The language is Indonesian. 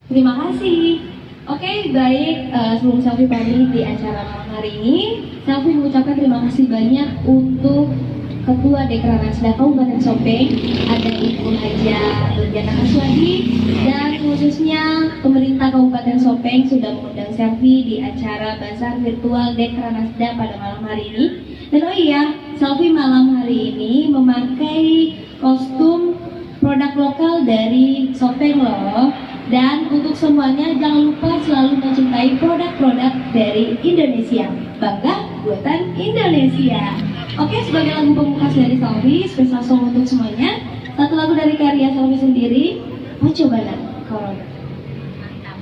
Terima kasih. Oke, baik. Sebelum Selfie pamit di acara malam hari ini, Selfie mengucapkan terima kasih banyak untuk Ketua Dekranasda Kabupaten Sopeng, ada Ibu Haja Nurjana Kaswadi, dan khususnya pemerintah Kabupaten Sopeng sudah mengundang Selfie di acara Bazar Virtual Dekranasda pada malam hari ini. Dan oh iya, Selfie malam hari ini memakai kostum produk lokal dari Sopeng loh. Dan untuk semuanya jangan lupa selalu mencintai produk-produk dari Indonesia. Bangga buatan Indonesia. Oke, sebagai lagu pemungkas dari Selfie, spesial song untuk semuanya. Satu lagu dari karya Selfie sendiri, Pacobana Corona. Mantap.